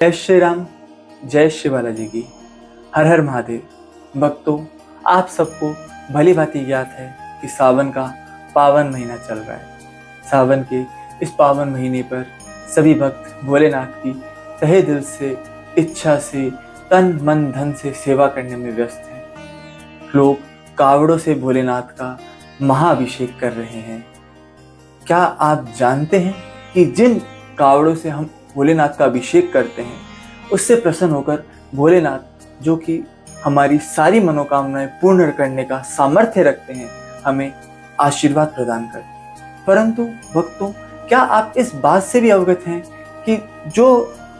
जय श्री राम, जय श्री बालाजी की। हर हर महादेव। भक्तों, आप सबको भली भांति ज्ञात है कि सावन का पावन महीना चल रहा है। सावन के इस पावन महीने पर सभी भक्त भोलेनाथ की तहे दिल से, इच्छा से, तन मन धन से सेवा करने में व्यस्त हैं। लोग कावड़ों से भोलेनाथ का महाअभिषेक कर रहे हैं। क्या आप जानते हैं कि जिन कावड़ों से हम भोलेनाथ का अभिषेक करते हैं, उससे प्रसन्न होकर भोलेनाथ, जो कि हमारी सारी मनोकामनाएं पूर्ण करने का सामर्थ्य रखते हैं, हमें आशीर्वाद प्रदान करते हैं। परंतु भक्तों, क्या आप इस बात से भी अवगत हैं कि जो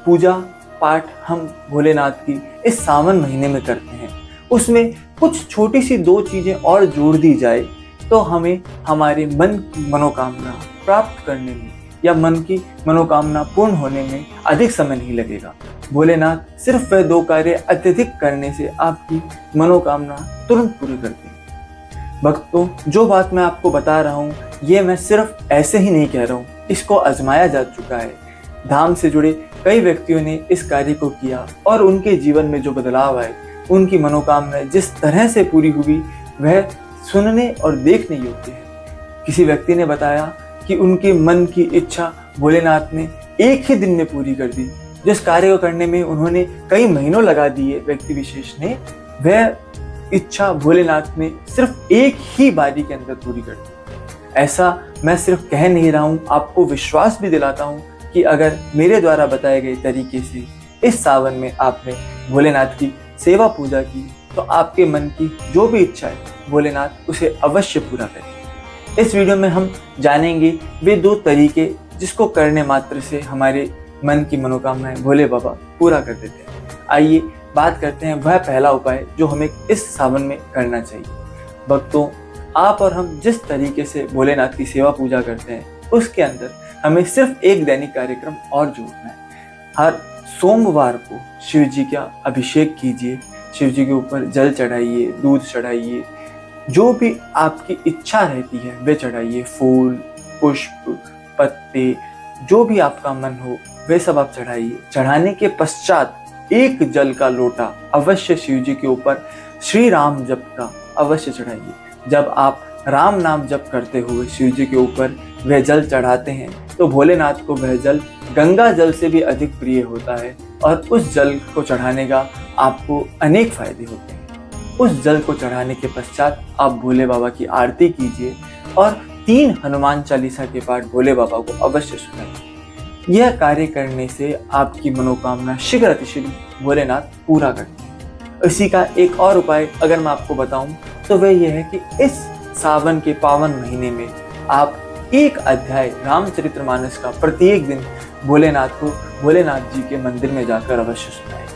पूजा पाठ हम भोलेनाथ की इस सावन महीने में करते हैं, उसमें कुछ छोटी सी 2 चीजें और जोड़ दी जाए तो हमें हमारे मन की मनोकामना प्राप्त करने में या मन की मनोकामना पूर्ण होने में अधिक समय नहीं लगेगा। भोलेनाथ सिर्फ वह 2 कार्य अत्यधिक करने से आपकी मनोकामना तुरंत पूरी करते हैं। भक्तों, जो बात मैं आपको बता रहा हूँ, ये मैं सिर्फ ऐसे ही नहीं कह रहा हूँ, इसको आजमाया जा चुका है। धाम से जुड़े कई व्यक्तियों ने इस कार्य को किया और उनके जीवन में जो बदलाव आए, उनकी मनोकामना जिस तरह से पूरी हुई, वह सुनने और देखने योग्य है। किसी व्यक्ति ने बताया कि उनके मन की इच्छा भोलेनाथ ने एक ही दिन में पूरी कर दी। जिस कार्य को करने में उन्होंने कई महीनों लगा दिए व्यक्ति विशेष ने, वह इच्छा भोलेनाथ ने सिर्फ एक ही बारी के अंदर पूरी कर दी। ऐसा मैं सिर्फ कह नहीं रहा हूँ, आपको विश्वास भी दिलाता हूँ कि अगर मेरे द्वारा बताए गए तरीके से इस सावन में आपने भोलेनाथ की सेवा पूजा की, तो आपके मन की जो भी इच्छा है भोलेनाथ उसे अवश्य पूरा करेंगे। इस वीडियो में हम जानेंगे वे 2 तरीके जिसको करने मात्र से हमारे मन की मनोकामनाएं भोले बाबा पूरा कर देते हैं। आइए बात करते हैं वह पहला उपाय जो हमें इस सावन में करना चाहिए। भक्तों, आप और हम जिस तरीके से भोलेनाथ की सेवा पूजा करते हैं, उसके अंदर हमें सिर्फ एक दैनिक कार्यक्रम और जोड़ना है। हर सोमवार को शिव जी का अभिषेक कीजिए, शिव जी के ऊपर जल चढ़ाइए, दूध चढ़ाइए, जो भी आपकी इच्छा रहती है वे चढ़ाइए। फूल, पुष्प, पत्ते, जो भी आपका मन हो वे सब आप चढ़ाइए। चढ़ाने के पश्चात एक जल का लोटा अवश्य शिव जी के ऊपर श्री राम जप का अवश्य चढ़ाइए। जब आप राम नाम जप करते हुए शिव जी के ऊपर वह जल चढ़ाते हैं, तो भोलेनाथ को वह जल गंगा जल से भी अधिक प्रिय होता है और उस जल को चढ़ाने का आपको अनेक फायदे होते हैं। उस जल को चढ़ाने के पश्चात आप भोले बाबा की आरती कीजिए और 3 हनुमान चालीसा के पाठ भोले बाबा को अवश्य सुनाइए। यह कार्य करने से आपकी मनोकामना शीघ्र अतिशीघ्र भोलेनाथ पूरा करते हैं। इसी का एक और उपाय अगर मैं आपको बताऊं, तो वह यह है कि इस सावन के पावन महीने में आप 1 अध्याय रामचरितमानस का प्रत्येक दिन भोलेनाथ जी के मंदिर में जाकर अवश्य सुनाएं।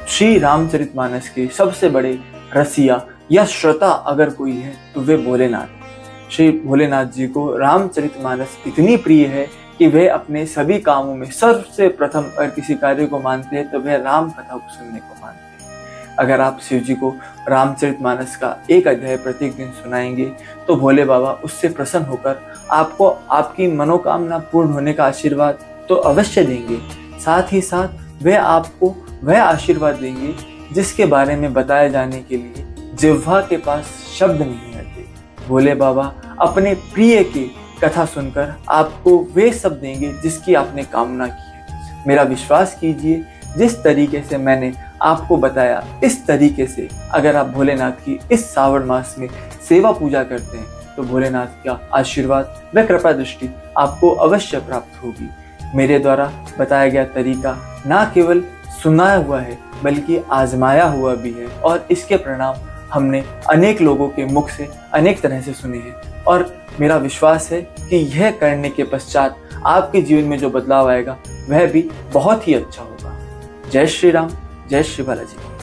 श्री रामचरितमानस के सबसे बड़े रसिया या श्रोता अगर कोई है तो वे भोलेनाथ। श्री भोलेनाथ जी को रामचरितमानस इतनी प्रिय है कि वे अपने सभी कामों में सबसे प्रथम अगर किसी कार्य को मानते हैं तो वे राम कथा को सुनने को मानते हैं। अगर आप शिव जी को रामचरितमानस का 1 अध्याय प्रत्येक दिन सुनाएंगे, तो भोले बाबा उससे प्रसन्न होकर आपको आपकी मनोकामना पूर्ण होने का आशीर्वाद तो अवश्य देंगे। साथ ही साथ वे आपको वह आशीर्वाद देंगे जिसके बारे में बताए जाने के लिए जिह्वा के पास शब्द नहीं रहते। भोले बाबा अपने प्रिय की कथा सुनकर आपको वे सब देंगे जिसकी आपने कामना की है। मेरा विश्वास कीजिए, जिस तरीके से मैंने आपको बताया, इस तरीके से अगर आप भोलेनाथ की इस सावन मास में सेवा पूजा करते हैं, तो भोलेनाथ का आशीर्वाद व कृपा दृष्टि आपको अवश्य प्राप्त होगी। मेरे द्वारा बताया गया तरीका ना केवल सुनाया हुआ है बल्कि आजमाया हुआ भी है और इसके परिणाम हमने अनेक लोगों के मुख से अनेक तरह से सुने हैं और मेरा विश्वास है कि यह करने के पश्चात आपके जीवन में जो बदलाव आएगा वह भी बहुत ही अच्छा होगा। जय श्री राम, जय श्री बालाजी।